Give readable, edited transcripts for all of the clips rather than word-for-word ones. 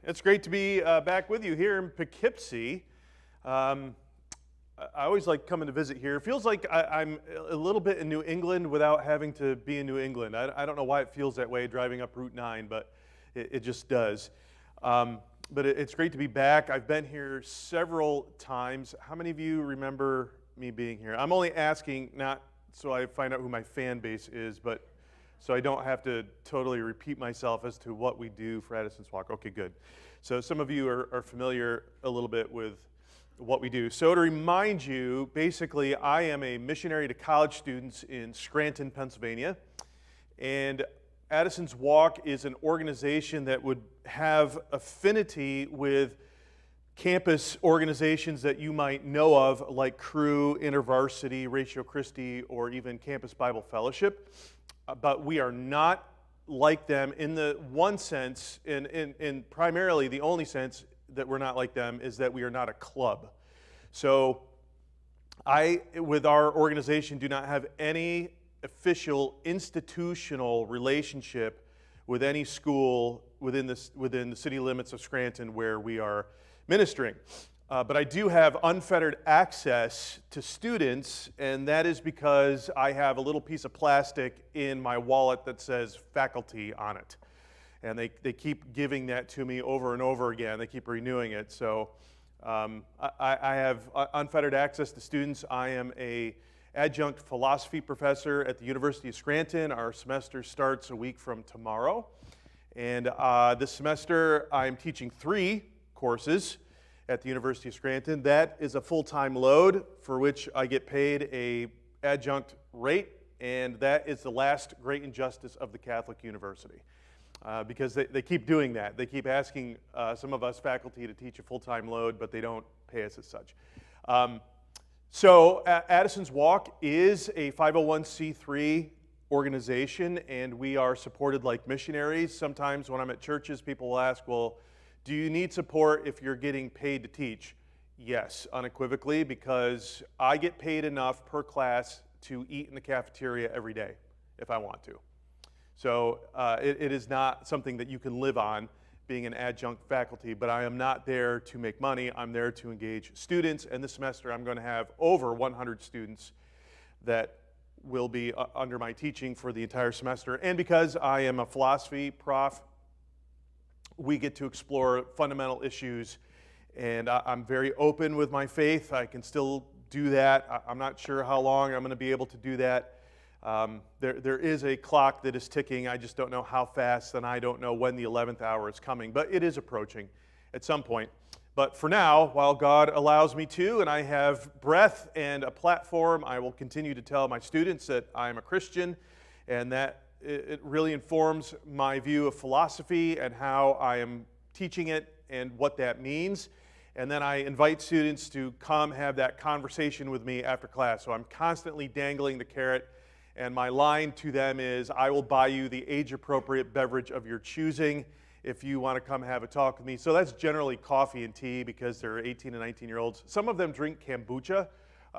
It's great to be back with you here in Poughkeepsie. I always like coming to visit here. It feels like I'm a little bit in New England without having to be in New England. I don't know why it feels that way driving up Route 9, but it just does. But it's great to be back. I've been here several times. How many of you remember me being here? I'm only asking not so I find out who my fan base is, but so I don't have to totally repeat myself as to what we do for Addison's Walk. Okay, good. So some of you are familiar a little bit with what we do. So to remind you, basically I am a missionary to college students in Scranton, Pennsylvania. And Addison's Walk is an organization that would have affinity with campus organizations that you might know of, like Cru, InterVarsity, Ratio Christi, or even Campus Bible Fellowship. But we are not like them in the one sense, in primarily the only sense that we're not like them is that we are not a club. So I, with our organization, do not have any official institutional relationship with any school within the city limits of Scranton where we are ministering. But I do have unfettered access to students, and that is because I have a little piece of plastic in my wallet that says faculty on it. And they keep giving that to me over and over again. They keep renewing it. So I have unfettered access to students. I am an adjunct philosophy professor at the University of Scranton. Our semester starts a week from tomorrow. And this semester I'm teaching 3 courses at the University of Scranton. That is a full-time load for which I get paid an adjunct rate, and that is the last great injustice of the Catholic University. Because they keep doing that. They keep asking some of us faculty to teach a full-time load, but they don't pay us as such. So Addison's Walk is a 501c3 organization, and we are supported like missionaries. Sometimes when I'm at churches, people will ask, well, do you need support if you're getting paid to teach? Yes, unequivocally, because I get paid enough per class to eat in the cafeteria every day if I want to. So it is not something that you can live on being an adjunct faculty, but I am not there to make money. I'm there to engage students, and this semester I'm going to have over 100 students that will be under my teaching for the entire semester. And because I am a philosophy prof, we get to explore fundamental issues, and I'm very open with my faith. I can still do that. I'm not sure how long I'm going to be able to do that. There is a clock that is ticking. I just don't know how fast, and I don't know when the 11th hour is coming, but it is approaching at some point. But for now, while God allows me to, and I have breath and a platform, I will continue to tell my students that I am a Christian, and that it really informs my view of philosophy and how I am teaching it and what that means. And then I invite students to come have that conversation with me after class. So I'm constantly dangling the carrot, and my line to them is, I will buy you the age-appropriate beverage of your choosing if you want to come have a talk with me. So that's generally coffee and tea because they're 18 and 19-year-olds. Some of them drink kombucha.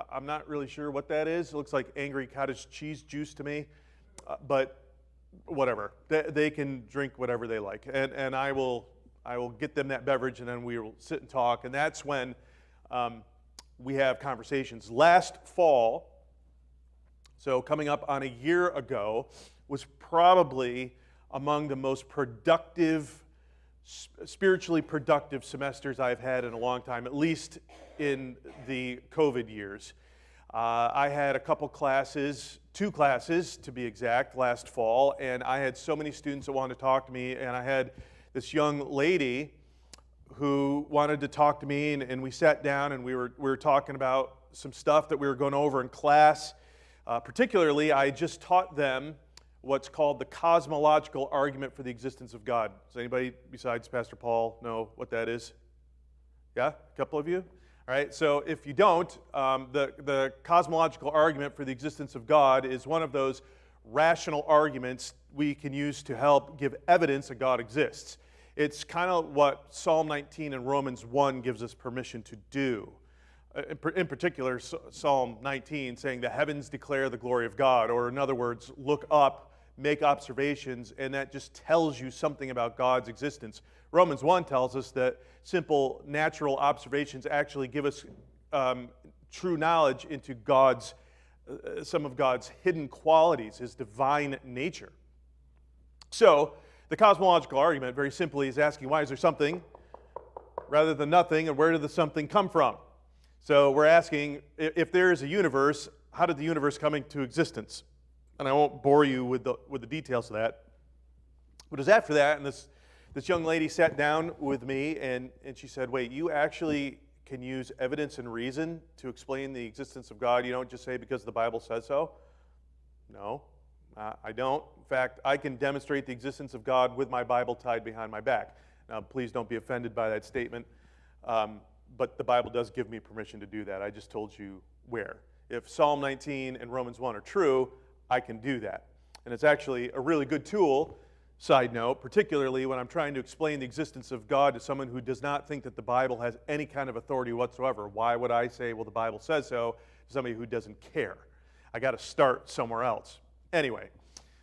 I'm not really sure what that is. It looks like angry cottage cheese juice to me, but whatever. They can drink whatever they like, and I will get them that beverage, and then we will sit and talk, and that's when we have conversations. Last fall, so coming up on a year ago, was probably among the most productive, spiritually productive semesters I've had in a long time, at least in the COVID years. I had a couple classes, 2 classes to be exact, last fall, and I had so many students that wanted to talk to me, and I had this young lady who wanted to talk to me, and we sat down and we were talking about some stuff that we were going over in class. Particularly, I just taught them what's called the cosmological argument for the existence of God. Does anybody besides Pastor Paul know what that is? Yeah, a couple of you? All right, so if you don't, the cosmological argument for the existence of God is one of those rational arguments we can use to help give evidence that God exists. It's kind of what Psalm 19 and Romans 1 gives us permission to do. In particular, Psalm 19 saying the heavens declare the glory of God, or in other words, look up make observations, and that just tells you something about God's existence. Romans 1 tells us that simple natural observations actually give us true knowledge into some of God's hidden qualities, his divine nature. So, the cosmological argument, very simply, is asking why is there something rather than nothing, and where did the something come from? So we're asking, if there is a universe, how did the universe come into existence? And I won't bore you with the details of that. But it was after that, and this young lady sat down with me, and she said, wait, you actually can use evidence and reason to explain the existence of God? You don't just say because the Bible says so? No, I don't. In fact, I can demonstrate the existence of God with my Bible tied behind my back. Now, please don't be offended by that statement, but the Bible does give me permission to do that. I just told you where. If Psalm 19 and Romans 1 are true, I can do that. And it's actually a really good tool, side note, particularly when I'm trying to explain the existence of God to someone who does not think that the Bible has any kind of authority whatsoever. Why would I say, well, the Bible says so, to somebody who doesn't care? I got to start somewhere else. Anyway,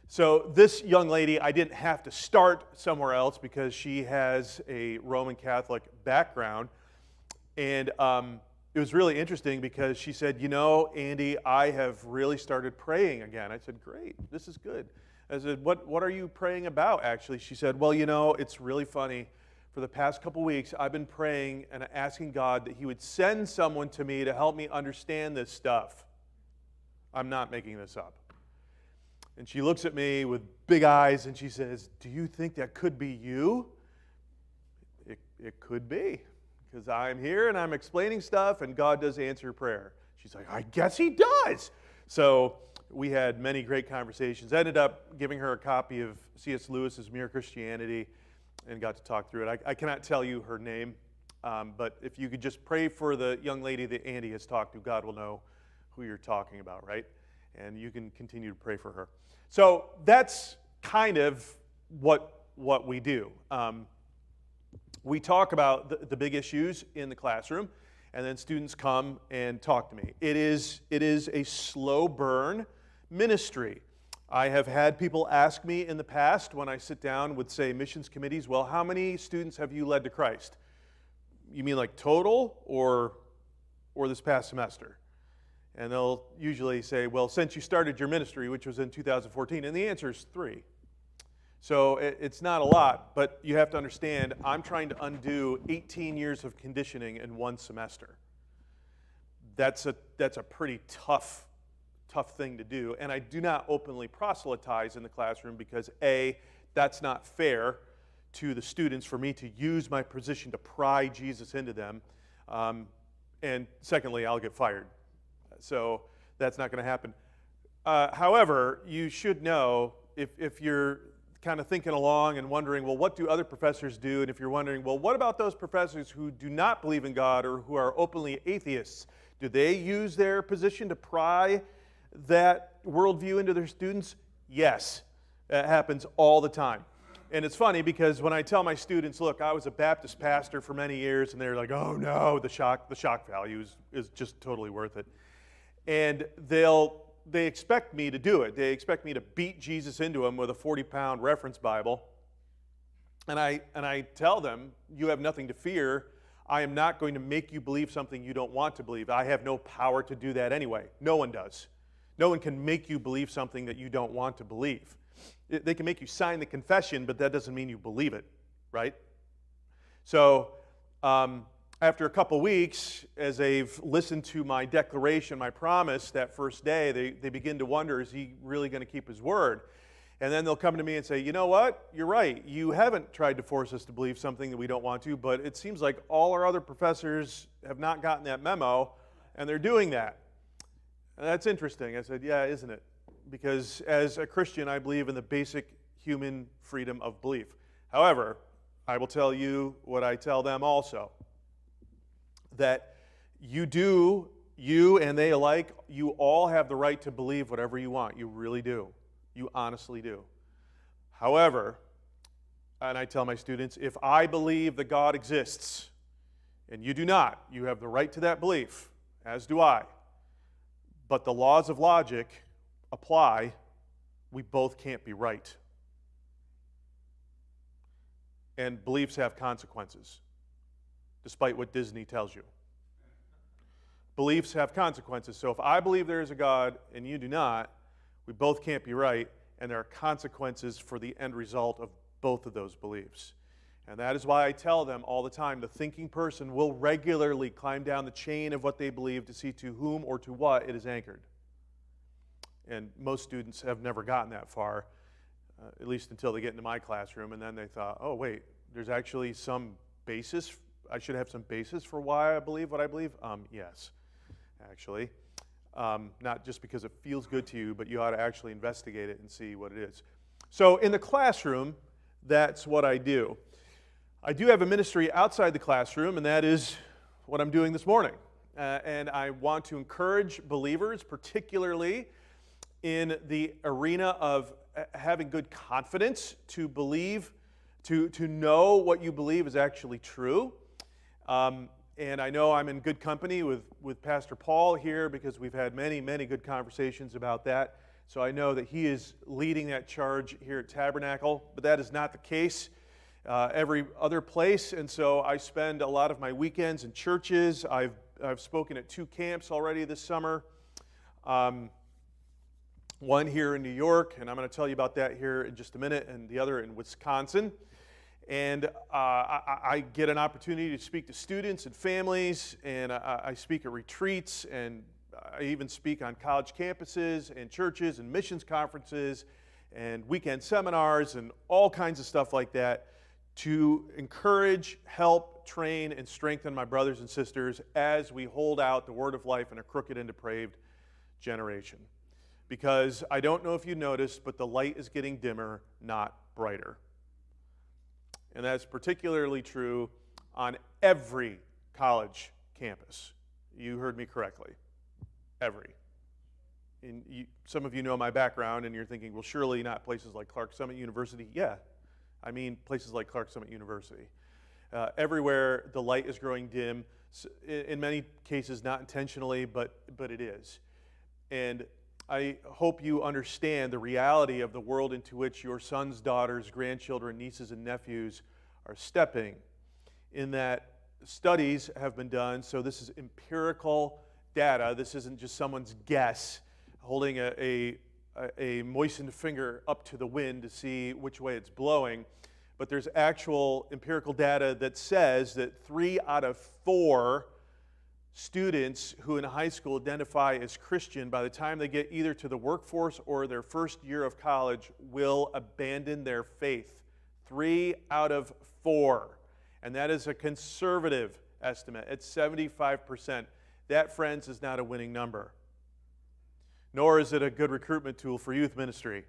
so this young lady, I didn't have to start somewhere else because she has a Roman Catholic background. And it was really interesting because she said, you know, Andy, I have really started praying again. I said, great, this is good. I said, what are you praying about, actually? She said, well, you know, it's really funny. For the past couple weeks, I've been praying and asking God that he would send someone to me to help me understand this stuff. I'm not making this up. And she looks at me with big eyes and she says, do you think that could be you? It could be, because I'm here and I'm explaining stuff and God does answer prayer. She's like, I guess he does. So we had many great conversations. I ended up giving her a copy of C.S. Lewis's Mere Christianity and got to talk through it. I cannot tell you her name, but if you could just pray for the young lady that Andy has talked to, God will know who you're talking about, right? And you can continue to pray for her. So that's kind of what we do. We talk about the big issues in the classroom, and then students come and talk to me. It is a slow burn ministry. I have had people ask me in the past when I sit down with, say, missions committees, well, how many students have you led to Christ? You mean like total or this past semester? And they'll usually say, well, since you started your ministry, which was in 2014, and the answer is 3. So it's not a lot, but you have to understand, I'm trying to undo 18 years of conditioning in one semester. That's a pretty tough thing to do, and I do not openly proselytize in the classroom because A, that's not fair to the students for me to use my position to pry Jesus into them, and secondly, I'll get fired. So that's not going to happen. However, you should know, if you're kind of thinking along and wondering, well, what do other professors do? And if you're wondering, well, what about those professors who do not believe in God or who are openly atheists? Do they use their position to pry that worldview into their students? Yes, that happens all the time. And it's funny because when I tell my students, look, I was a Baptist pastor for many years, and they're like, oh no, the shock value is just totally worth it. And they expect me to do it. They expect me to beat Jesus into them with a 40-pound reference Bible. And I tell them, you have nothing to fear. I am not going to make you believe something you don't want to believe. I have no power to do that anyway. No one does. No one can make you believe something that you don't want to believe. They can make you sign the confession, but that doesn't mean you believe it, right? So after a couple weeks, as they've listened to my declaration, my promise that first day, they begin to wonder, is he really going to keep his word? And then they'll come to me and say, you know what? You're right. You haven't tried to force us to believe something that we don't want to, but it seems like all our other professors have not gotten that memo, and they're doing that. And that's interesting. I said, yeah, isn't it? Because as a Christian, I believe in the basic human freedom of belief. However, I will tell you what I tell them also, that you and they alike, you all have the right to believe whatever you want. You really do. You honestly do. However, and I tell my students, if I believe that God exists and you do not, you have the right to that belief, as do I. But the laws of logic apply we both can't be right. And beliefs have consequences, despite what Disney tells you. Beliefs have consequences. So if I believe there is a God and you do not, we both can't be right, and there are consequences for the end result of both of those beliefs. And that is why I tell them all the time, the thinking person will regularly climb down the chain of what they believe to see to whom or to what it is anchored. And most students have never gotten that far, at least until they get into my classroom, and then they thought, oh wait, there's actually some basis, I should have some basis for why I believe what I believe? Yes, actually. Not just because it feels good to you, but you ought to actually investigate it and see what it is. So in the classroom, that's what I do. I do have a ministry outside the classroom, and that is what I'm doing this morning. And I want to encourage believers, particularly in the arena of having good confidence to believe, to know what you believe is actually true. And I know I'm in good company with Pastor Paul here because we've had many, many good conversations about that. So I know that he is leading that charge here at Tabernacle, but that is not the case every other place. And so I spend a lot of my weekends in churches. I've spoken at 2 camps already this summer. One here in New York, and I'm going to tell you about that here in just a minute, and the other in Wisconsin. And I get an opportunity to speak to students and families, and I speak at retreats, and I even speak on college campuses and churches and missions conferences and weekend seminars and all kinds of stuff like that to encourage, help, train, and strengthen my brothers and sisters as we hold out the word of life in a crooked and depraved generation. Because I don't know if you noticed, but the light is getting dimmer, not brighter. And that's particularly true on every college campus. You heard me correctly. Every. And some of you know my background, and you're thinking, well, surely not places like Clark Summit University. Yeah, I mean places like Clark Summit University. Everywhere the light is growing dim, in many cases not intentionally, but it is. And I hope you understand the reality of the world into which your sons, daughters, grandchildren, nieces, and nephews are stepping, in that studies have been done. So this is empirical data. This isn't just someone's guess, holding a moistened finger up to the wind to see which way it's blowing. But there's actual empirical data that says that 3 out of 4 students who in high school identify as Christian, by the time they get either to the workforce or their first year of college, will abandon their faith. 3 out of 4. And that is a conservative estimate. It's 75%. That, friends, is not a winning number. Nor is it a good recruitment tool for youth ministry.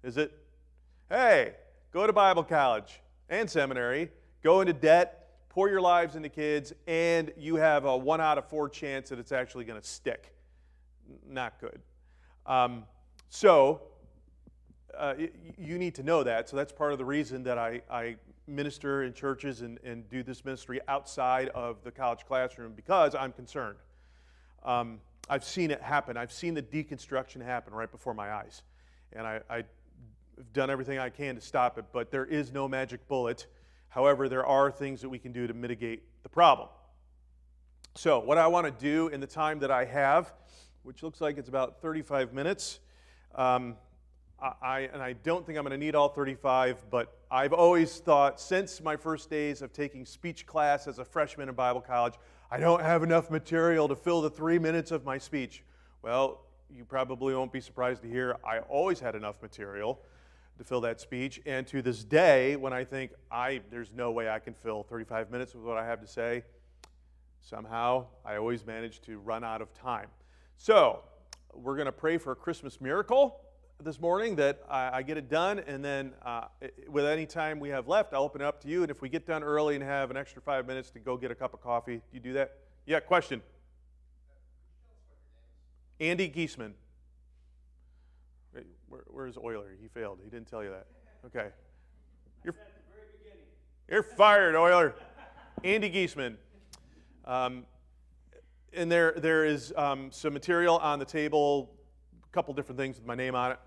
Is it? Hey, go to Bible college and seminary, go into debt, pour your lives into kids, and you have a 1 out of 4 chance that it's actually going to stick. Not good. You need to know that. So that's part of the reason that I minister in churches and do this ministry outside of the college classroom, because I'm concerned. I've seen it happen. I've seen the deconstruction happen right before my eyes. And I've done everything I can to stop it, but there is no magic bullet. However, there are things that we can do to mitigate the problem. So what I want to do in the time that I have, which looks like it's about 35 minutes, and I don't think I'm going to need all 35, but I've always thought since my first days of taking speech class as a freshman in Bible college, I don't have enough material to fill the 3 minutes of my speech. Well, you probably won't be surprised to hear I always had enough material to fill that speech, and to this day, when I think there's no way I can fill 35 minutes with what I have to say, somehow I always manage to run out of time. So we're going to pray for a Christmas miracle this morning, that I get it done, and then with any time we have left, I'll open it up to you, and if we get done early and have an extra 5 minutes to go get a cup of coffee, do you do that? Yeah, question. Andy Giesman. Where's Euler? He failed. He didn't tell you that. Okay. You're fired, Euler. Andy Giesman. And there is some material on the table, a couple different things with my name on it.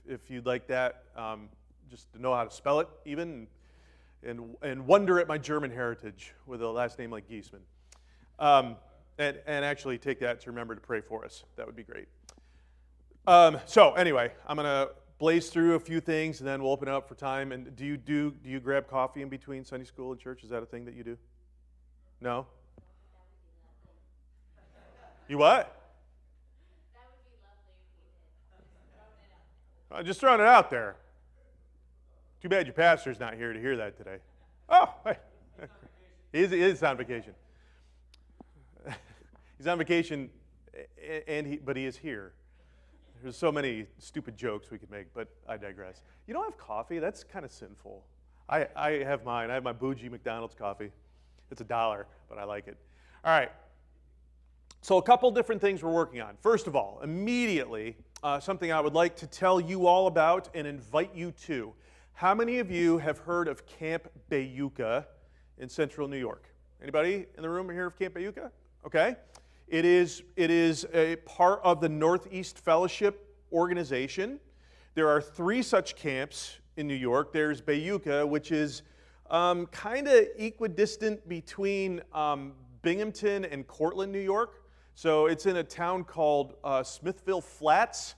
if you'd like that, just to know how to spell it even, and wonder at my German heritage with a last name like Giesman. And actually take that to remember to pray for us. That would be great. So anyway, I'm going to blaze through a few things, and then we'll open it up for time. And do you grab coffee in between Sunday school and church? Is that a thing that you do? No? You what? That would be lovely if you did. I'm just throwing it out there. Too bad your pastor's not here to hear that today. Oh, hey. He is on vacation. He's on vacation, but he is here. There's so many stupid jokes we could make, but I digress. You don't have coffee? That's kind of sinful. I have mine. I have my bougie McDonald's coffee. It's $1, but I like it. All right. So a couple different things we're working on. First of all, immediately, something I would like to tell you all about and invite you to. How many of you have heard of Camp Bayuca in central New York? Anybody in the room here of Camp Bayuca? Okay. It is a part of the Northeast Fellowship organization. There are 3 such camps in New York. There's Bayuca, which is kind of equidistant between Binghamton and Cortland, New York. So it's in a town called Smithville Flats.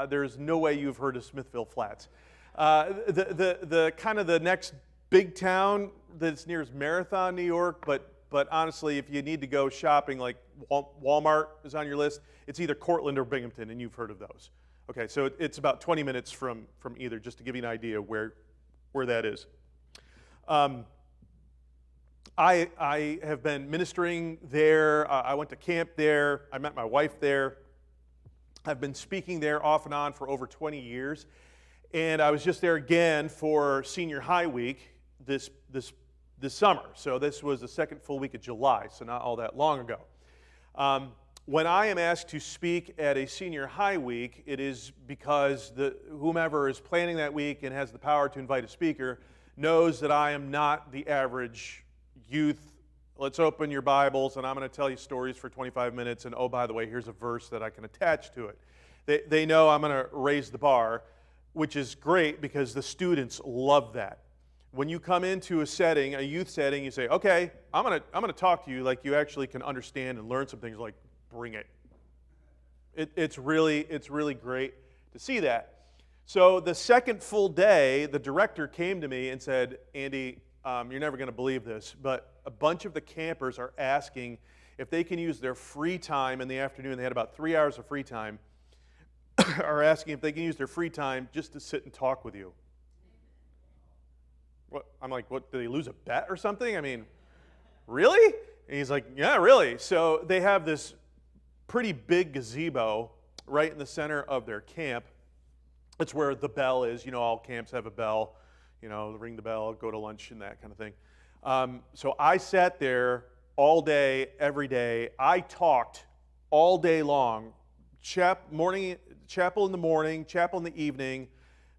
There's no way you've heard of Smithville Flats. The kind of the next big town that's near is Marathon, New York, but honestly, if you need to go shopping, like Walmart is on your list, it's either Cortland or Binghamton, and you've heard of those. Okay, so it's about 20 minutes from either, just to give you an idea where that is. I have been ministering there. I went to camp there. I met my wife there. I've been speaking there off and on for over 20 years. And I was just there again for senior high week this summer. So this was the second full week of July, so not all that long ago. When I am asked to speak at a senior high week, it is because whomever is planning that week and has the power to invite a speaker knows that I am not the average youth. Let's open your Bibles, and I'm going to tell you stories for 25 minutes, and oh, by the way, here's a verse that I can attach to it. They know I'm going to raise the bar, which is great because the students love that. When you come into a setting, a youth setting, you say, okay, I'm gonna talk to you like you actually can understand and learn some things. Like, bring it. It's really great to see that. So the second full day, the director came to me and said, Andy, you're never going to believe this, but a bunch of the campers are asking if they can use their free time in the afternoon. They had about 3 hours of free time. Are asking if they can use their free time just to sit and talk with you. What? I'm like, what, did they lose a bet or something? I mean, really? And he's like, yeah, really. So they have this pretty big gazebo right in the center of their camp. It's where the bell is. You know, all camps have a bell. You know, ring the bell, go to lunch, and that kind of thing. So I sat there all day, every day. I talked all day long. Chapel in the morning, chapel in the evening,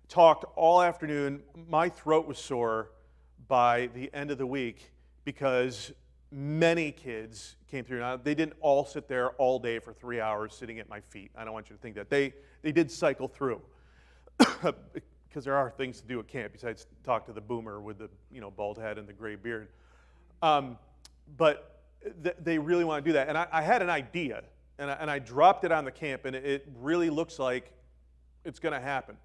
talked all afternoon. My throat was sore by the end of the week because many kids came through. Now, they didn't all sit there all day for 3 hours sitting at my feet. I don't want you to think that. They did cycle through because there are things to do at camp besides talk to the boomer with the bald head and the gray beard. But they really want to do that. And I had an idea. And I dropped it on the camp, and it really looks like it's going to happen.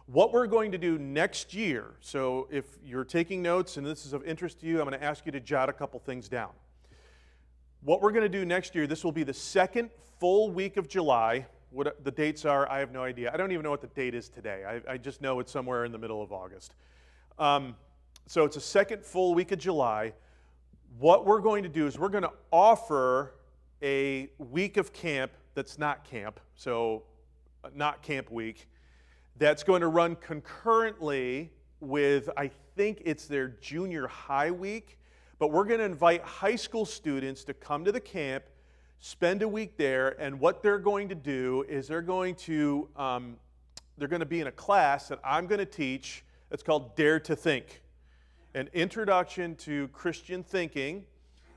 What we're going to do next year, so if you're taking notes and this is of interest to you, I'm going to ask you to jot a couple things down. What we're going to do next year, this will be the second full week of July. What the dates are, I have no idea. I don't even know what the date is today. I just know it's somewhere in the middle of August. So it's a second full week of July. What we're going to do is we're going to offer a week of camp that's not camp, so not camp week, that's going to run concurrently with, I think it's their junior high week, but we're going to invite high school students to come to the camp, spend a week there, and what they're going to do is they're going to be in a class that I'm going to teach. It's called Dare to Think, an introduction to Christian thinking.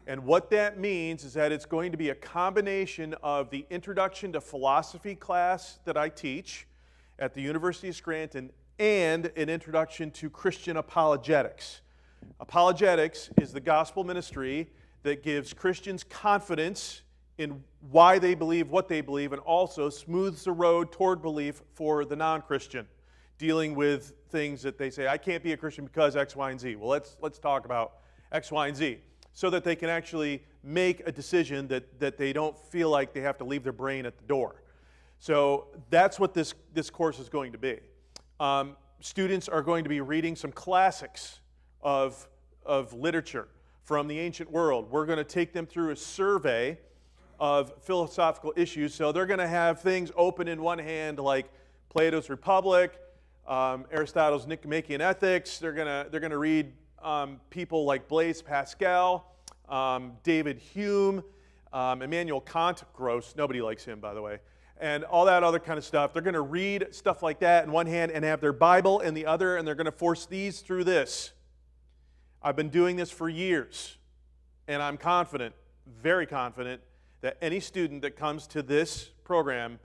And what that means is that it's going to be a combination of the Introduction to Philosophy class that I teach at the University of Scranton and an introduction to Christian apologetics. Apologetics is the gospel ministry that gives Christians confidence in why they believe what they believe, and also smooths the road toward belief for the non-Christian, dealing with things that they say, I can't be a Christian because X, Y, and Z. Well, let's talk about X, Y, and Z, so that they can actually make a decision that they don't feel like they have to leave their brain at the door. So that's what this course is going to be. Students are going to be reading some classics of literature from the ancient world. We're going to take them through a survey of philosophical issues. So they're going to have things open in one hand like Plato's Republic, Aristotle's Nicomachean Ethics. They're going to read people like Blaise Pascal, David Hume, Immanuel Kant. Gross. Nobody likes him, by the way. And all that other kind of stuff. They're going to read stuff like that in one hand and have their Bible in the other, and they're going to force these through this. I've been doing this for years, and I'm confident, very confident, that any student that comes to this program,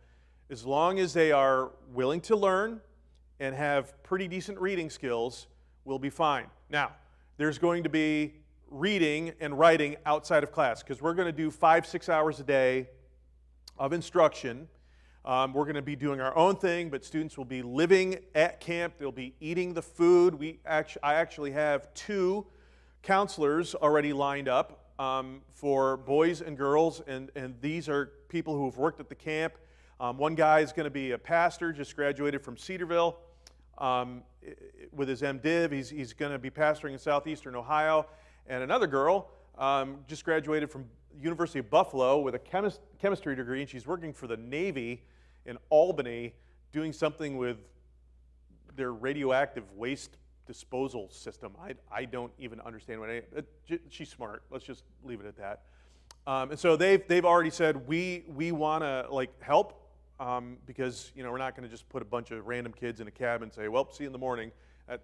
as long as they are willing to learn and have pretty decent reading skills, will be fine. Now, there's going to be reading and writing outside of class, because we're going to do 5-6 hours a day of instruction. We're going to be doing our own thing, but students will be living at camp. They'll be eating the food. I actually have 2 counselors already lined up for boys and girls, and these are people who have worked at the camp. One guy is going to be a pastor, just graduated from Cedarville with his MDiv. He's going to be pastoring in southeastern Ohio. And another girl just graduated from University of Buffalo with a chemistry degree, and she's working for the Navy in Albany doing something with their radioactive waste disposal system. I don't even understand what she's smart. Let's just leave it at that. And so they've already said we want to help because we're not going to just put a bunch of random kids in a cab and say, well, see you in the morning.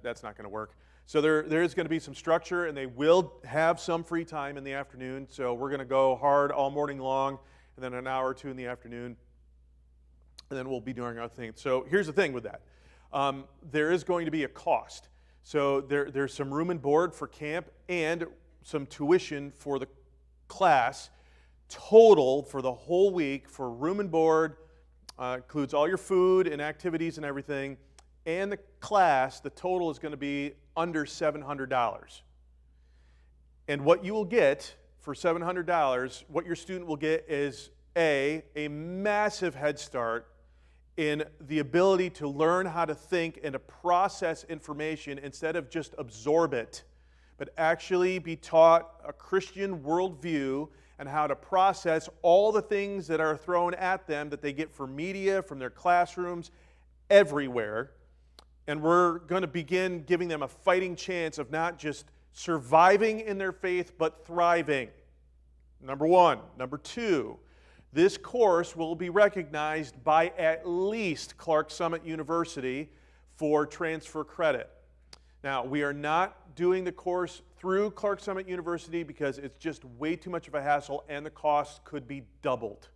That's not going to work. So there is going to be some structure, and they will have some free time in the afternoon. So we're going to go hard all morning long, and then an hour or 2 in the afternoon, and then we'll be doing our thing. So here's the thing with that. There is going to be a cost. So there's some room and board for camp and some tuition for the class. Total for the whole week for room and board, includes all your food and activities and everything, and the class, the total is going to be under $700. And what you will get for $700, what your student will get is a massive head start in the ability to learn how to think and to process information instead of just absorb it, but actually be taught a Christian worldview and how to process all the things that are thrown at them that they get from media, from their classrooms, everywhere. And we're going to begin giving them a fighting chance of not just surviving in their faith, but thriving. Number 1. Number 2, this course will be recognized by at least Clark Summit University for transfer credit. Now, we are not doing the course through Clark Summit University because it's just way too much of a hassle and the cost could be doubled.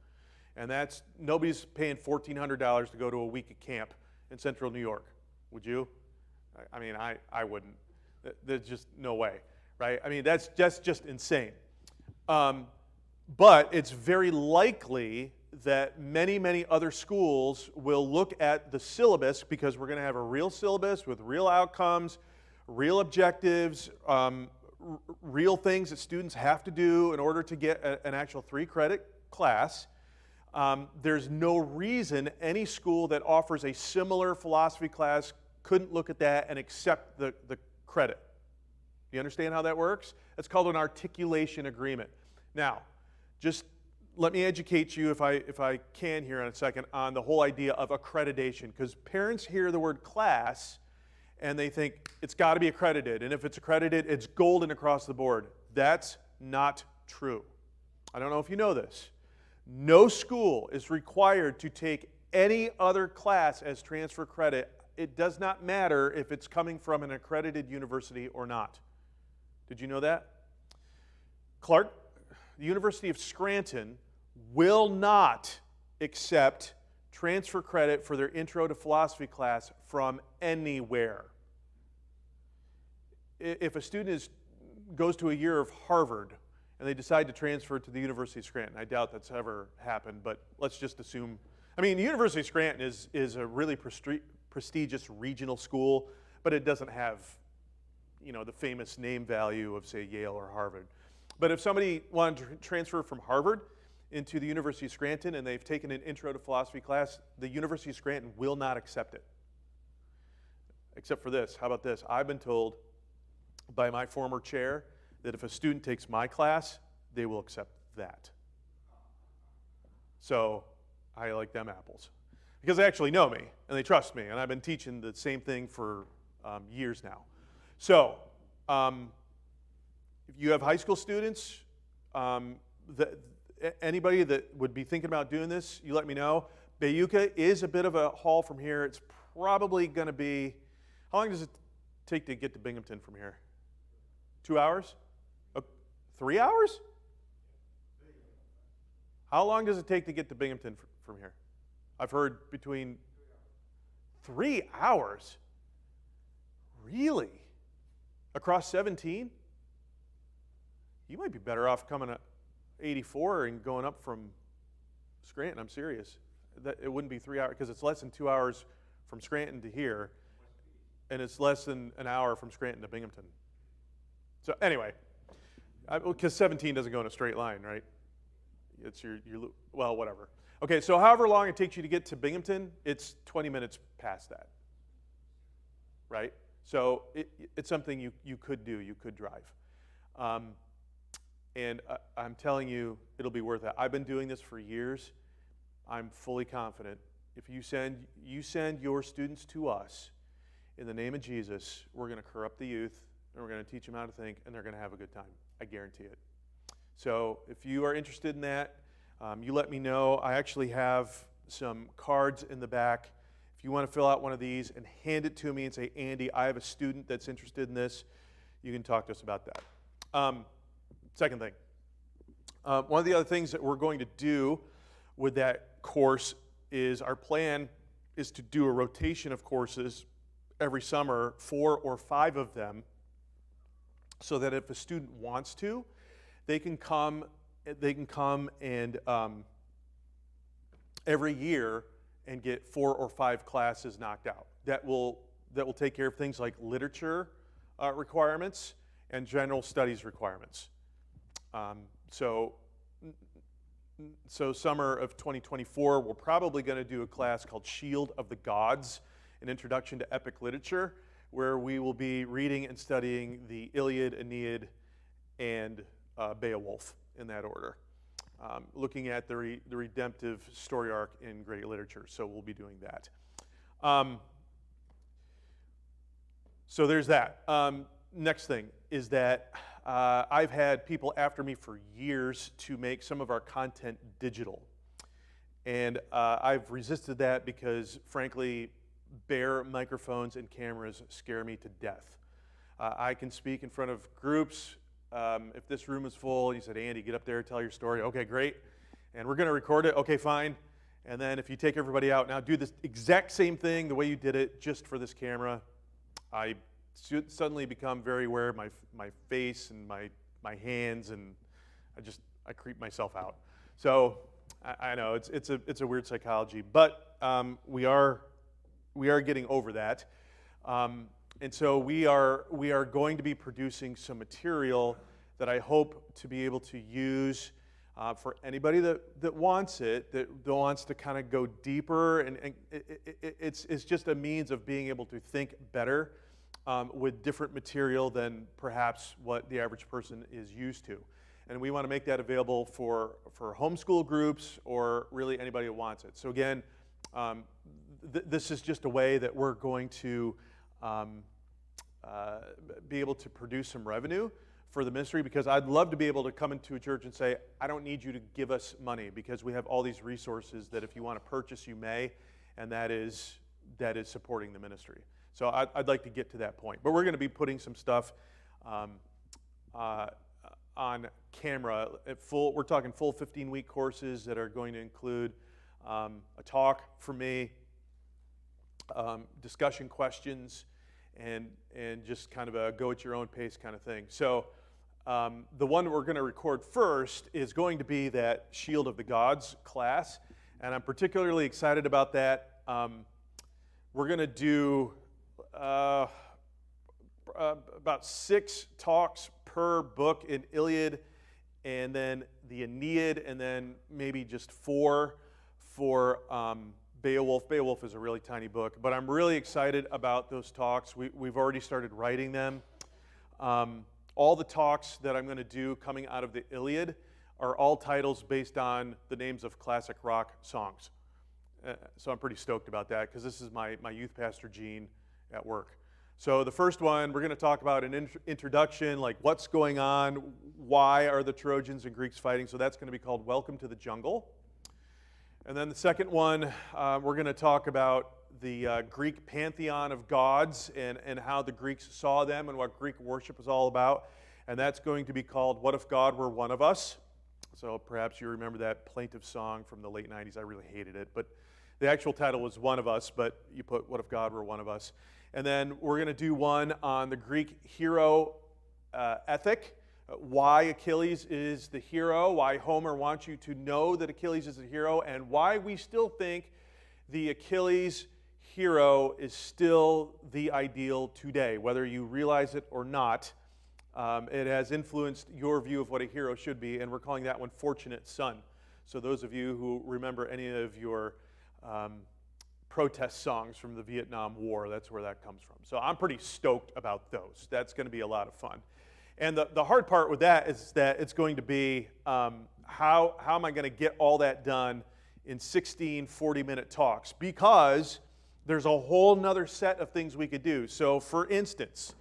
And nobody's paying $1,400 to go to a week of camp in central New York. Would you? I mean, I wouldn't. There's just no way, right? I mean, that's just insane. But it's very likely that many other schools will look at the syllabus, because we're going to have a real syllabus with real outcomes, real objectives, real things that students have to do in order to get an actual 3-credit class. There's no reason any school that offers a similar philosophy class couldn't look at that and accept the credit. You understand how that works? It's called an articulation agreement. Now, just let me educate you, if I can here in a second, on the whole idea of accreditation, because parents hear the word class and they think it's got to be accredited, and if it's accredited, it's golden across the board. That's not true. I don't know if you know this. No school is required to take any other class as transfer credit. It does not matter if it's coming from an accredited university or not. Did you know that? The University of Scranton will not accept transfer credit for their intro to philosophy class from anywhere. If a student goes to a year of Harvard and they decide to transfer to the University of Scranton, I doubt that's ever happened, but let's just assume. I mean, the University of Scranton is a really prestigious regional school, but it doesn't have, the famous name value of, say, Yale or Harvard. But if somebody wanted to transfer from Harvard into the University of Scranton and they've taken an intro to philosophy class, the University of Scranton will not accept it. Except for this. How about this? I've been told by my former chair that if a student takes my class, they will accept that. So I like them apples. Because they actually know me, and they trust me, and I've been teaching the same thing for years now. So if you have high school students, anybody that would be thinking about doing this, you let me know. Bayuca is a bit of a haul from here. It's probably going to be, how long does it take to get to Binghamton from here? 2 hours? 3 hours? How long does it take to get to Binghamton from here? I've heard between 3 hours. Really? Across 17? You might be better off coming at 84 and going up from Scranton. I'm serious. It wouldn't be 3 hours because it's less than 2 hours from Scranton to here, and it's less than an hour from Scranton to Binghamton. So anyway, because 17 doesn't go in a straight line, right? It's well, whatever. Okay, so however long it takes you to get to Binghamton, it's 20 minutes past that, right? So it's something you could do. You could drive. And I'm telling you, it'll be worth it. I've been doing this for years. I'm fully confident. If you send your students to us in the name of Jesus, we're going to corrupt the youth, and we're going to teach them how to think, and they're going to have a good time. I guarantee it. So if you are interested in that, you let me know. I actually have some cards in the back. If you want to fill out one of these and hand it to me and say, Andy, I have a student that's interested in this, you can talk to us about that. Second thing, one of the other things that we're going to do with that course is our plan is to do a rotation of courses every summer, 4 or 5 of them, so that if a student wants to, they can come and every year and get 4 or 5 classes knocked out. That will take care of things like literature requirements and general studies requirements. So summer of 2024, we're probably going to do a class called Shield of the Gods, an introduction to epic literature, where we will be reading and studying the Iliad, Aeneid, and Beowulf in that order, looking at the redemptive story arc in great literature. So we'll be doing that. So there's that. Next thing is that I've had people after me for years to make some of our content digital. And I've resisted that because, frankly, bare microphones and cameras scare me to death. I can speak in front of groups. If this room is full, you said, Andy, get up there, tell your story. Okay, great. And we're going to record it. Okay, fine. And then if you take everybody out, now do this exact same thing the way you did it just for this camera. I suddenly become very aware of my face and my hands, and I creep myself out. So I know it's a weird psychology, but we are getting over that. And so we are going to be producing some material that I hope to be able to use for anybody that wants it, that wants to kind of go deeper, and it's just a means of being able to think better with different material than perhaps what the average person is used to. And we want to make that available for homeschool groups or really anybody who wants it. So again, this is just a way that we're going to be able to produce some revenue for the ministry, because I'd love to be able to come into a church and say, I don't need you to give us money because we have all these resources that if you want to purchase, you may, and that is supporting the ministry. So I'd like to get to that point. But we're going to be putting some stuff on camera at full. We're talking full 15-week courses that are going to include a talk from me, discussion questions, and just kind of a go at your own pace kind of thing. So the one we're going to record first is going to be that Shield of the Gods class, and I'm particularly excited about that. We're going to do about 6 talks per book in Iliad, and then the Aeneid, and then maybe just 4 for Beowulf. Beowulf is a really tiny book, but I'm really excited about those talks. We've already started writing them. All the talks that I'm going to do coming out of the Iliad are all titles based on the names of classic rock songs. So I'm pretty stoked about that because this is my youth pastor gene at work. So the first one, we're going to talk about an introduction, like what's going on, why are the Trojans and Greeks fighting. So that's going to be called Welcome to the Jungle. And then the second one, we're going to talk about the Greek pantheon of gods and how the Greeks saw them and what Greek worship was all about. And that's going to be called What If God Were One of Us? So perhaps you remember that plaintive song from the late 90s. I really hated it. But the actual title was One of Us, but you put What If God Were One of Us? And then we're going to do one on the Greek hero ethic, why Achilles is the hero, why Homer wants you to know that Achilles is the hero, and why we still think the Achilles hero is still the ideal today, whether you realize it or not. It has influenced your view of what a hero should be, and we're calling that one Fortunate Son. So those of you who remember any of your protest songs from the Vietnam War, that's where that comes from. So I'm pretty stoked about those. That's going to be a lot of fun. And the hard part with that is that it's going to be how am I going to get all that done in 16 40-minute talks, because there's a whole nother set of things we could do. So for instance,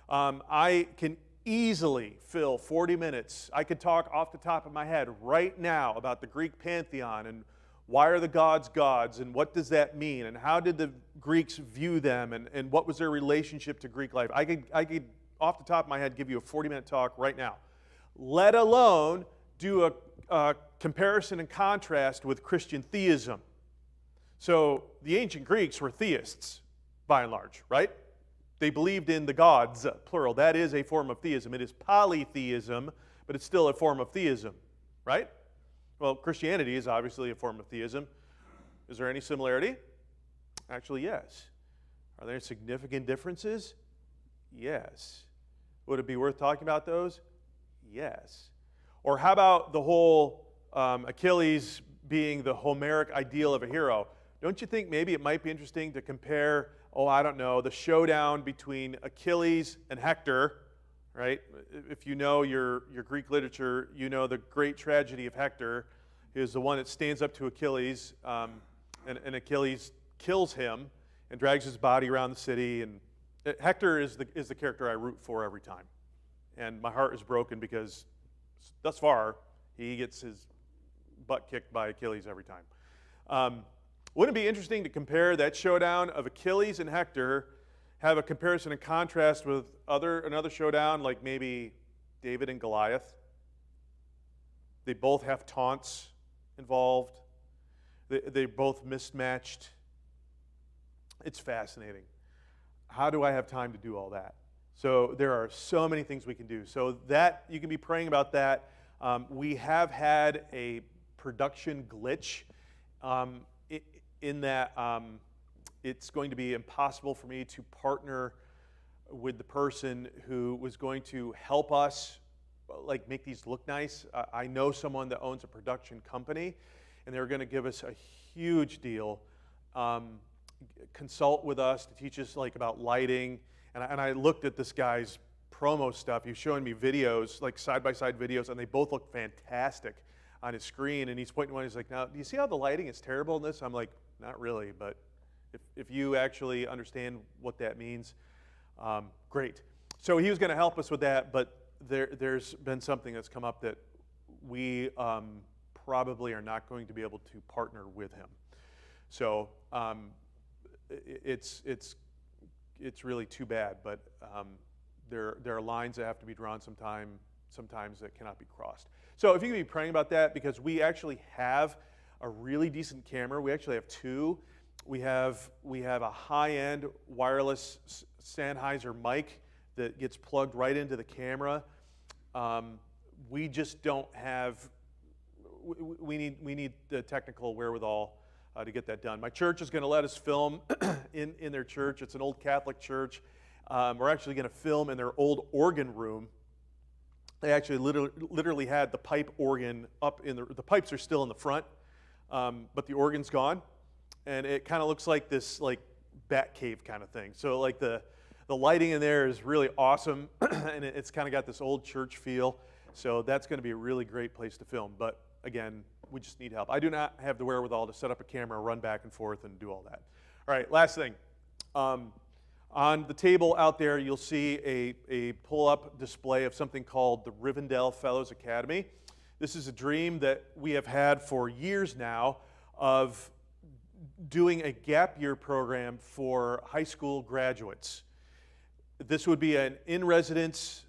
I can easily fill 40 minutes. I could talk off the top of my head right now about the Greek pantheon and why are the gods gods, and what does that mean, and how did the Greeks view them, and what was their relationship to Greek life. I could off the top of my head give you a 40-minute talk right now, let alone do a comparison and contrast with Christian theism. So the ancient Greeks were theists, by and large, right? They believed in the gods, plural. That is a form of theism. It is polytheism, but it's still a form of theism, right? Well, Christianity is obviously a form of theism. Is there any similarity? Actually, yes. Are there significant differences? Yes. Would it be worth talking about those? Yes. Or how about the whole Achilles being the Homeric ideal of a hero? Don't you think maybe it might be interesting to compare, I don't know, the showdown between Achilles and Hector, right? If you know your Greek literature, you know the great tragedy of Hector is the one that stands up to Achilles, and Achilles kills him and drags his body around the city. And Hector is the character I root for every time. And my heart is broken because thus far, he gets his butt kicked by Achilles every time. Wouldn't it be interesting to compare that showdown of Achilles and Hector, have a comparison and contrast with another showdown like maybe David and Goliath? They both have taunts involved. They both mismatched. It's fascinating. How do I have time to do all that? So there are so many things we can do. So that you can be praying about that. We have had a production glitch in that it's going to be impossible for me to partner with the person who was going to help us like make these look nice. I know someone that owns a production company, and they're going to give us a huge deal, consult with us to teach us like about lighting. And I looked at this guy's promo stuff. He was showing me videos, like side-by-side videos, and they both look fantastic on his screen. And he's pointing to one, he's like, now, do you see how the lighting is terrible in this? I'm like, not really, but if you actually understand what that means, great. So he was going to help us with that, but there's been something that's come up that we probably are not going to be able to partner with him. So it's really too bad, but there are lines that have to be drawn sometimes that cannot be crossed. So if you can be praying about that, because we actually have a really decent camera. We actually have two. We have a high-end wireless Sennheiser mic that gets plugged right into the camera. We just don't have. We need the technical wherewithal to get that done. My church is going to let us film in their church. It's an old Catholic church. We're actually going to film in their old organ room. They actually literally had the pipe organ up in the pipes are still in the front, but the organ's gone, and it kind of looks like this bat cave kind of thing. So like the lighting in there is really awesome, and it's kind of got this old church feel. So that's going to be a really great place to film. But again, we just need help. I do not have the wherewithal to set up a camera, run back and forth, and do all that. All right, last thing. On the table out there, you'll see a pull-up display of something called the Rivendell Fellows Academy. This is a dream that we have had for years now of doing a gap year program for high school graduates. This would be an in-residence,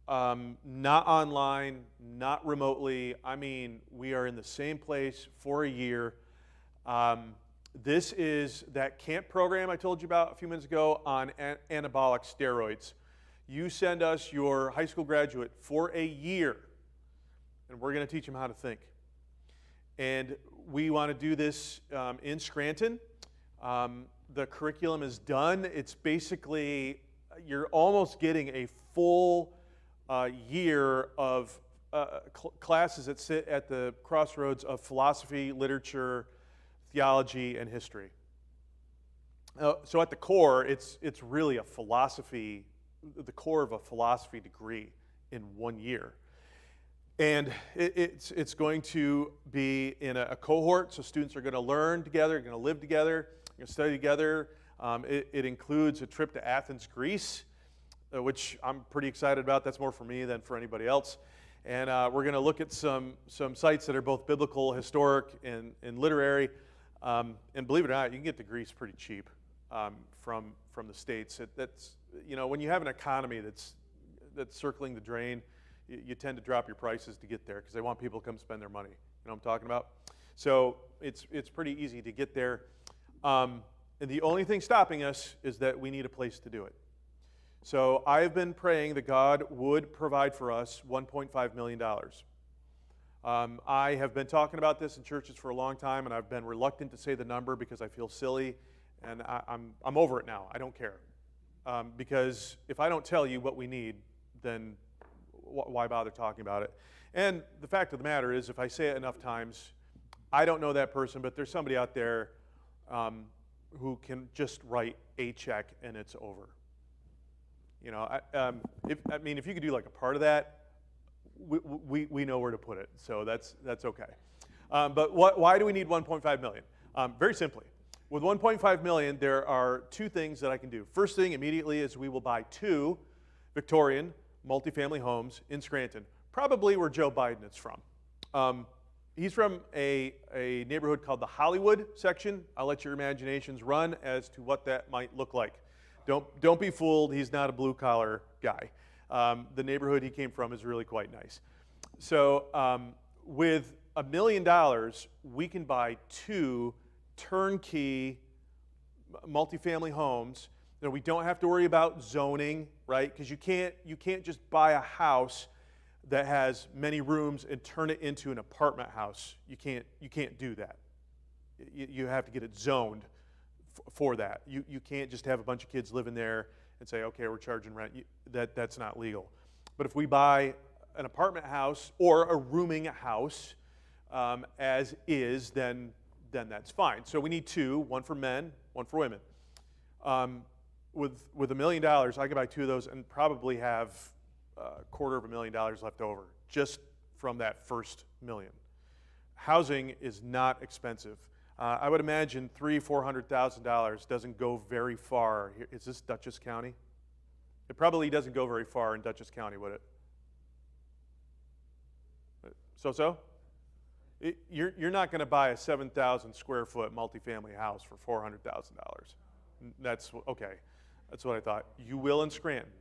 not online, not remotely. I mean, we are in the same place for a year. This is that camp program I told you about a few minutes ago on anabolic steroids. You send us your high school graduate for a year, and we're going to teach them how to think. And we want to do this in Scranton. The curriculum is done. It's basically, you're almost getting a full year of classes that sit at the crossroads of philosophy, literature, theology, and history. So at the core, it's really a philosophy, the core of a philosophy degree in 1 year. And it's going to be in a cohort, so students are going to learn together, going to live together, going to study together. It includes a trip to Athens, Greece, which I'm pretty excited about. That's more for me than for anybody else. And we're going to look at some sites that are both biblical, historic, and literary. And believe it or not, you can get to Greece pretty cheap from the States. That's, when you have an economy that's circling the drain, you tend to drop your prices to get there because they want people to come spend their money. You know what I'm talking about? So it's pretty easy to get there. And the only thing stopping us is that we need a place to do it. So I've been praying that God would provide for us $1.5 million. I have been talking about this in churches for a long time, and I've been reluctant to say the number because I feel silly, and I'm over it now. I don't care. Because if I don't tell you what we need, then why bother talking about it? And the fact of the matter is, if I say it enough times, I don't know that person, but there's somebody out there who can just write a check and it's over. If you could do like a part of that, we know where to put it, so that's okay. But why do we need 1.5 million? Very simply, with 1.5 million, there are two things that I can do. First thing immediately is we will buy 2 Victorian multifamily homes in Scranton, probably where Joe Biden is from. He's from a neighborhood called the Hollywood section. I'll let your imaginations run as to what that might look like. Don't be fooled. He's not a blue-collar guy. The neighborhood he came from is really quite nice. So with $1 million, we can buy 2 turnkey multifamily homes. We don't have to worry about zoning, right? Because you can't just buy a house that has many rooms and turn it into an apartment house. You can't do that. You have to get it zoned for that. You can't just have a bunch of kids living there and say, okay, we're charging rent. That's not legal. But if we buy an apartment house or a rooming house as is, then that's fine. So we need 2, one for men, one for women. With $1 million, I could buy 2 of those and probably have $250,000 left over just from that first $1 million. Housing is not expensive. I would imagine $300,000-$400,000 doesn't go very far. Is this Dutchess County? It probably doesn't go very far in Dutchess County, would it? So? You're not going to buy a 7,000 square foot multifamily house for $400,000. That's okay. That's what I thought. You will in Scranton,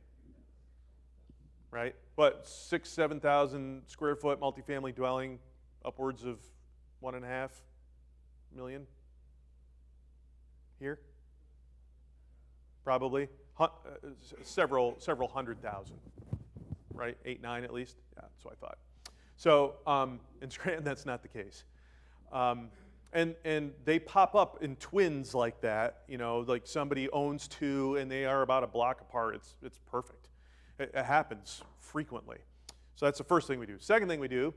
right? What, 6,000, 7,000 square foot multifamily dwelling, upwards of 1.5? million here? Probably. Several hundred thousand, right? 8, 9 at least? Yeah, that's what I thought. So in Scranton, that's not the case. And they pop up in twins like that, like somebody owns 2 and they are about a block apart. It's perfect. It happens frequently. So that's the first thing we do. Second thing we do,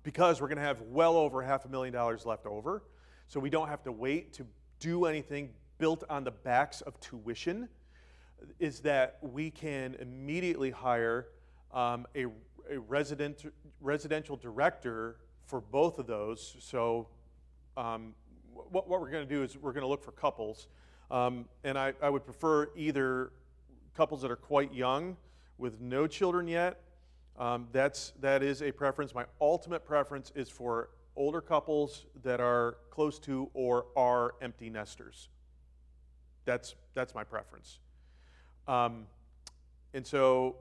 because we're going to have well over $500,000 left over, so we don't have to wait to do anything built on the backs of tuition, is that we can immediately hire a residential director for both of those. So what we're going to do is we're going to look for couples. And I would prefer either couples that are quite young with no children yet. That is a preference. My ultimate preference is for older couples that are close to or are empty nesters. That's my preference. And so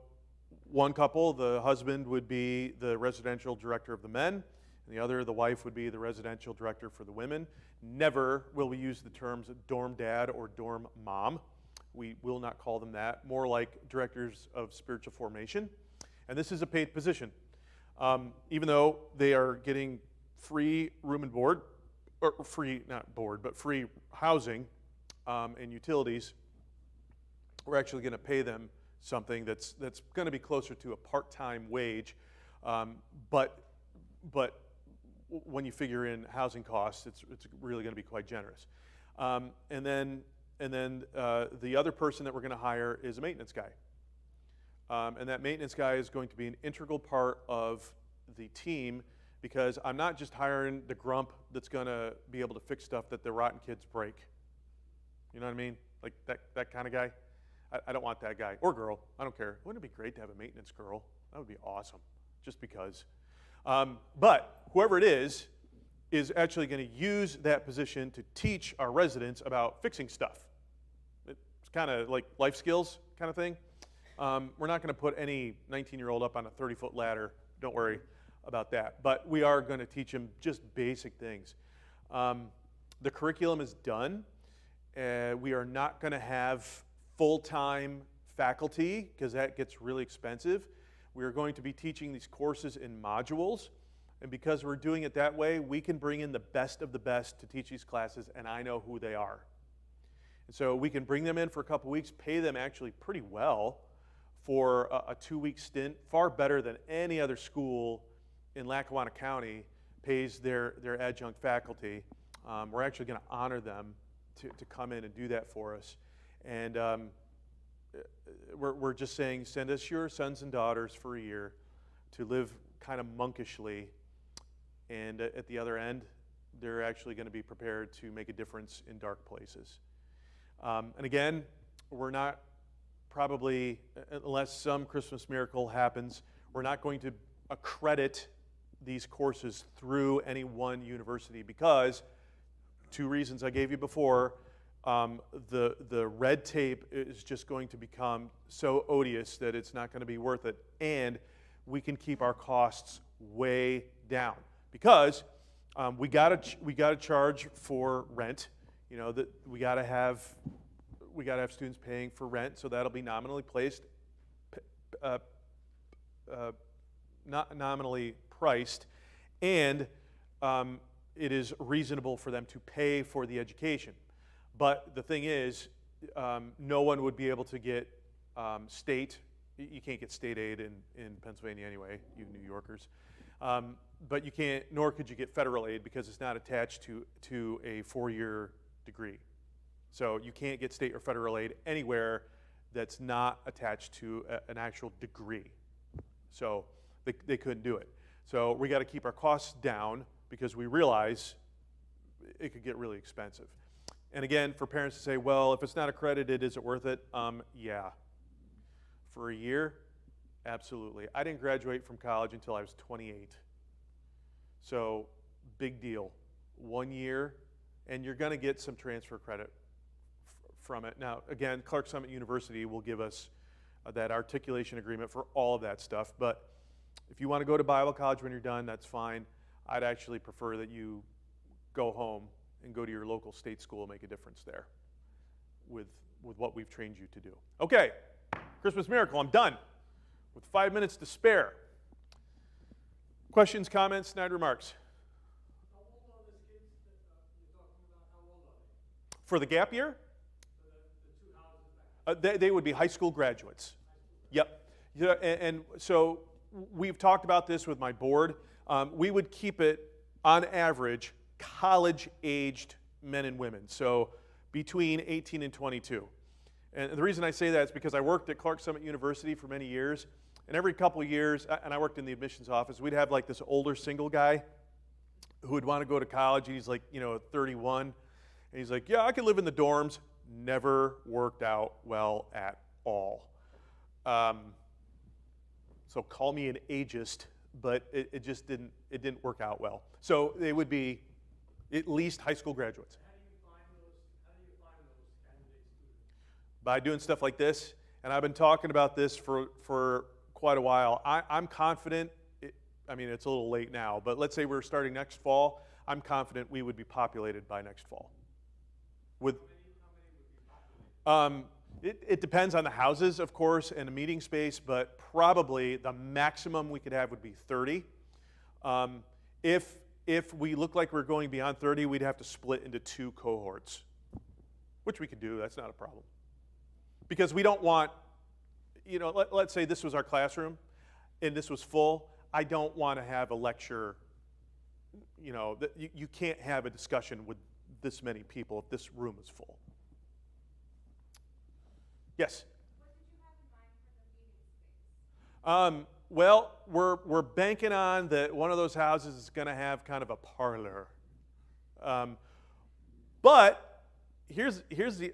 one couple, the husband would be the residential director of the men, and the wife would be the residential director for the women. Never will we use the terms dorm dad or dorm mom. We will not call them that. More like directors of spiritual formation. And this is a paid position. Even though they are getting free room and board, or free, not board, but free housing and utilities, we're actually going to pay them something that's going to be closer to a part-time wage. But when you figure in housing costs, it's really going to be quite generous. And then the other person that we're going to hire is a maintenance guy. And that maintenance guy is going to be an integral part of the team, because I'm not just hiring the grump that's going to be able to fix stuff that the rotten kids break. You know what I mean? Like that kind of guy. I don't want that guy, or girl, I don't care. Wouldn't it be great to have a maintenance girl? That would be awesome, just because. But whoever it is actually going to use that position to teach our residents about fixing stuff. It's kind of like life skills kind of thing. We're not going to put any 19-year-old up on a 30-foot ladder. Don't worry about that. But we are going to teach them just basic things. The curriculum is done. We are not going to have full-time faculty, because that gets really expensive. We are going to be teaching these courses in modules. And because we're doing it that way, we can bring in the best of the best to teach these classes, and I know who they are. And so we can bring them in for a couple weeks, pay them actually pretty well for a 2-week stint, far better than any other school in Lackawanna County pays their adjunct faculty. We're actually going to honor them to come in and do that for us. And we're just saying, send us your sons and daughters for a year to live kind of monkishly, and at the other end, they're actually going to be prepared to make a difference in dark places. And again, we're not probably, unless some Christmas miracle happens, we're not going to accredit these courses through any one university, because 2 reasons I gave you before. The red tape is just going to become so odious that it's not going to be worth it, and we can keep our costs way down, because we got to charge for rent. That we got to have students paying for rent, so that'll be nominally nominally priced, and it is reasonable for them to pay for the education. But the thing is, no one would be able to get state. You can't get state aid in Pennsylvania anyway, you New Yorkers. But you can't, nor could you get federal aid, because it's not attached to a 4-year degree. So you can't get state or federal aid anywhere that's not attached to an actual degree. So they couldn't do it. So we got to keep our costs down, because we realize it could get really expensive. And again, for parents to say, well, if it's not accredited, is it worth it? Yeah. For a year, absolutely. I didn't graduate from college until I was 28. So big deal. 1 year, and you're going to get some transfer credit from it. Now, again, Clark Summit University will give us that articulation agreement for all of that stuff. But if you want to go to Bible college when you're done, that's fine. I'd actually prefer that you go home and go to your local state school and make a difference there with what we've trained you to do. Okay, Christmas Miracle, I'm done with 5 minutes to spare. Questions, comments, snide remarks? How old are these kids that you're talking about? How old are they? For the gap year? So the two houses back. They would be high school graduates. Yep. Yeah, and so we've talked about this with my board. We would keep it, on average, college-aged men and women, so between 18 and 22. And the reason I say that is because I worked at Clark Summit University for many years, and every couple of years, and I worked in the admissions office, we'd have like this older single guy who would want to go to college. He's like, 31, and he's like, yeah, I could live in the dorms. Never worked out well at all. So call me an ageist, but it just didn't work out well. So they would be at least high school graduates. How do you find those candidate students? By doing stuff like this, and I've been talking about this for quite a while. I'm confident, it's a little late now, but let's say we're starting next fall, I'm confident we would be populated by next fall. With How many would be populated? It depends on the houses, of course, and the meeting space, but probably the maximum we could have would be 30. If we look like we're going beyond 30, we'd have to split into 2 cohorts, which we could do. That's not a problem. Because we don't want, let's say this was our classroom and this was full. I don't want to have a lecture, you can't have a discussion with this many people if this room is full. Yes? What did you have in mind for the meeting space? Well, we're banking on that one of those houses is going to have kind of a parlor. But here's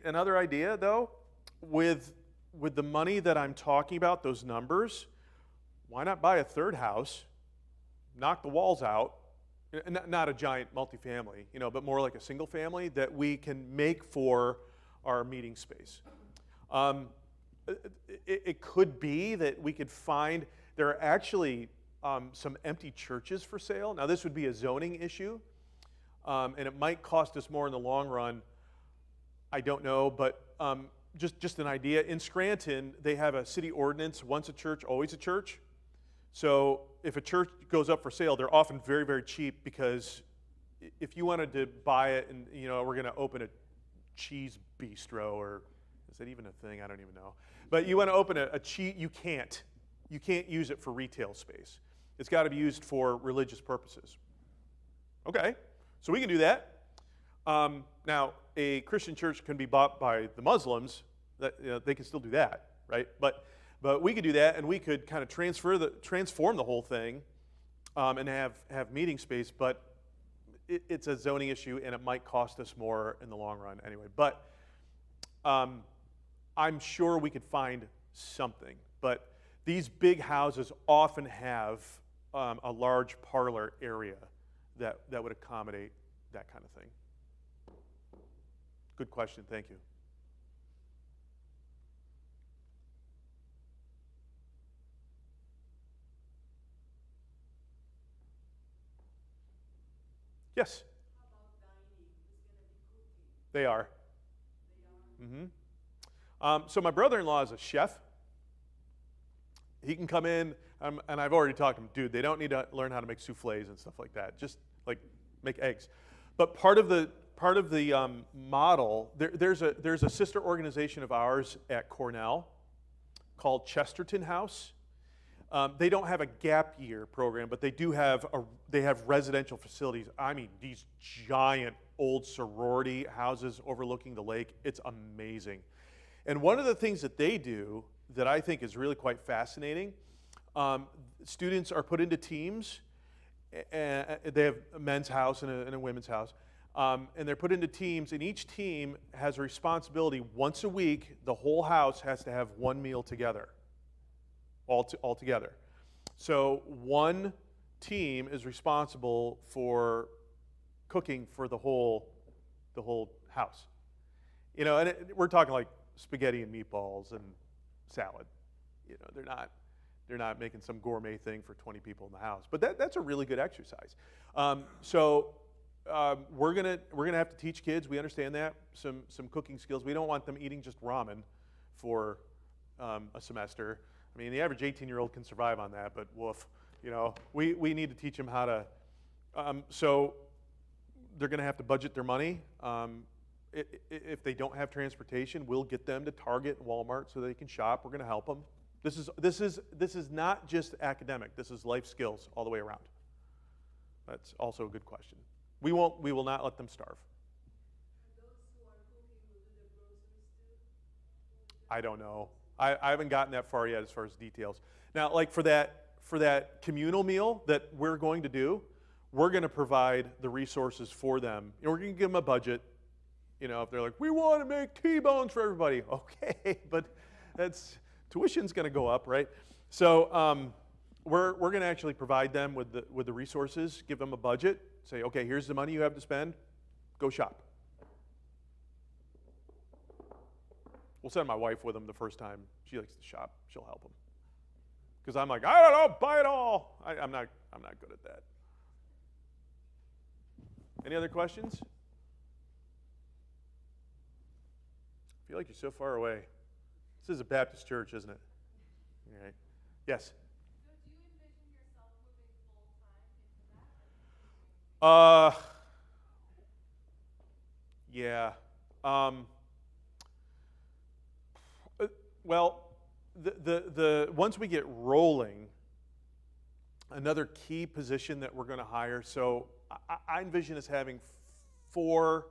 another idea, though. With the money that I'm talking about, those numbers, why not buy a third house, knock the walls out, not a giant multifamily, but more like a single family that we can make for our meeting space. It could be that we could find, there are actually some empty churches for sale. Now this would be a zoning issue, and it might cost us more in the long run. I don't know, but just an idea. In Scranton, they have a city ordinance, once a church, always a church. So if a church goes up for sale, they're often very, very cheap, because if you wanted to buy it and, we're going to open a cheese bistro, or is that even a thing? I don't even know. But you want to open a cheese, you can't. You can't use it for retail space. It's got to be used for religious purposes. Okay, so we can do that. Now, a Christian church can be bought by the Muslims. That, they can still do that, right? But we could do that, and we could kind of transform the whole thing and have meeting space. But it's a zoning issue, and it might cost us more in the long run anyway. But I'm sure we could find something. But these big houses often have a large parlor area that would accommodate that kind of thing. Good question, thank you. Yes? How about dining? Who's going to be cooking? They are. They are? Mm-hmm. So my brother-in-law is a chef. He can come in, and I've already talked to him, dude, they don't need to learn how to make souffles and stuff like that. Just like make eggs. But part of the model, there's a sister organization of ours at Cornell called Chesterton House. They don't have a gap year program, but they have residential facilities. I mean, these giant old sorority houses overlooking the lake. It's amazing. And one of the things that they do that I think is really quite fascinating, students are put into teams, and they have a men's house and a women's house, and they're put into teams, and each team has a responsibility. Once a week, the whole house has to have one meal together, all together. So one team is responsible for cooking for the whole house. And we're talking like spaghetti and meatballs and salad. They're not making some gourmet thing for 20 people in the house. But that's a really good exercise. So we're gonna have to teach kids. We understand that some cooking skills. We don't want them eating just ramen for a semester. I mean, the average 18-year-old can survive on that, but woof. We need to teach them how to. So they're going to have to budget their money. If they don't have transportation, we'll get them to Target and Walmart so they can shop. We're going to help them. This is not just academic. This is life skills all the way around. That's also a good question. We will not let them starve. And those who are cooking will do the groceries too? I don't know. I haven't gotten that far yet as far as details. Now, like for that communal meal that we're going to do, we're going to provide the resources for them. We're going to give them a budget. If they're like, we want to make T-bones for everybody, okay, but tuition's going to go up, right? So we're going to actually provide them with the resources, give them a budget, say, okay, here's the money you have to spend, go shop. We'll send my wife with them the first time. She likes to shop. She'll help them. Because I'm like, I don't know, buy it all. I'm not good at that. Any other questions? I feel like you're so far away. This is a Baptist church, isn't it? All right. Yes? So do you envision yourself moving full-time into that? Yeah. Well, the once we get rolling, another key position that we're going to hire. So I envision us having four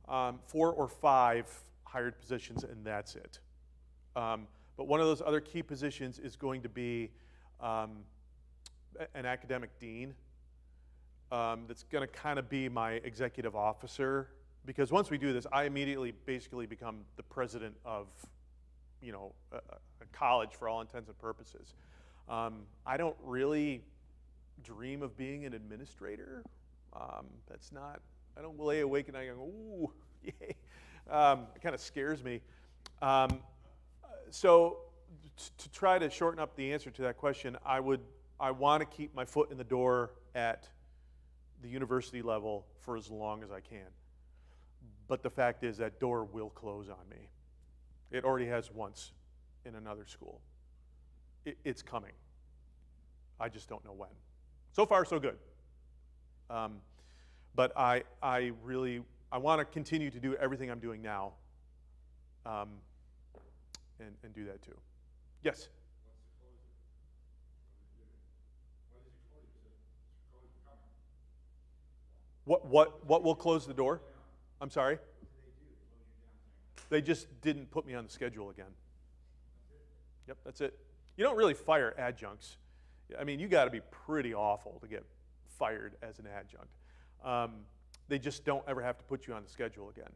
or five hired positions, and that's it. But one of those other key positions is going to be an academic dean. That's going to kind of be my executive officer, because once we do this, I immediately basically become the president of a college for all intents and purposes. I don't really dream of being an administrator. I don't lay awake at night going, ooh, yay. It kind of scares me. So to try to shorten up the answer to that question, I want to keep my foot in the door at the university level for as long as I can. But the fact is that door will close on me. It already has once in another school. It's coming. I just don't know when. So far, so good. But I want to continue to do everything I'm doing now, and do that too. Yes? What will close the door? I'm sorry? They just didn't put me on the schedule again. Yep, that's it. You don't really fire adjuncts. I mean, you got to be pretty awful to get fired as an adjunct. They just don't ever have to put you on the schedule again.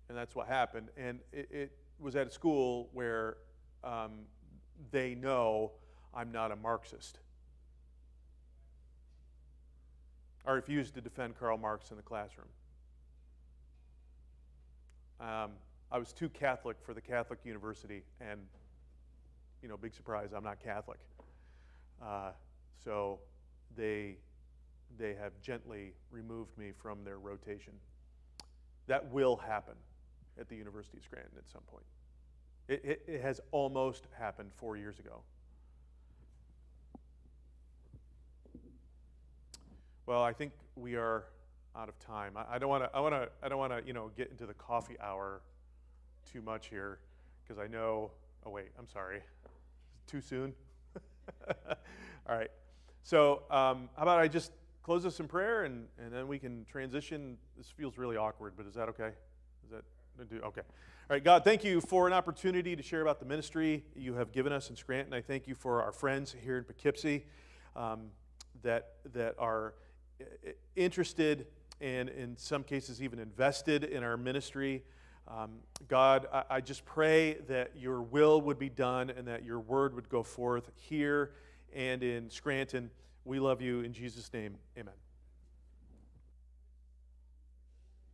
And that's what happened. And it was at a school where they know I'm not a Marxist. I refused to defend Karl Marx in the classroom. I was too Catholic for the Catholic university, and big surprise, I'm not Catholic. So they have gently removed me from their rotation. That will happen at the University of Scranton at some point. It has almost happened 4 years ago. Well, I think we are out of time. I don't want to get into the coffee hour too much here, because I know. Oh wait, I'm sorry. Too soon. All right. So how about I just close us in prayer, and then we can transition. This feels really awkward, but is that okay? Okay. All right, God, thank you for an opportunity to share about the ministry you have given us in Scranton. I thank you for our friends here in Poughkeepsie that are interested and in some cases even invested in our ministry. God, I just pray that your will would be done and that your word would go forth here and in Scranton. We love you. In Jesus' name, amen.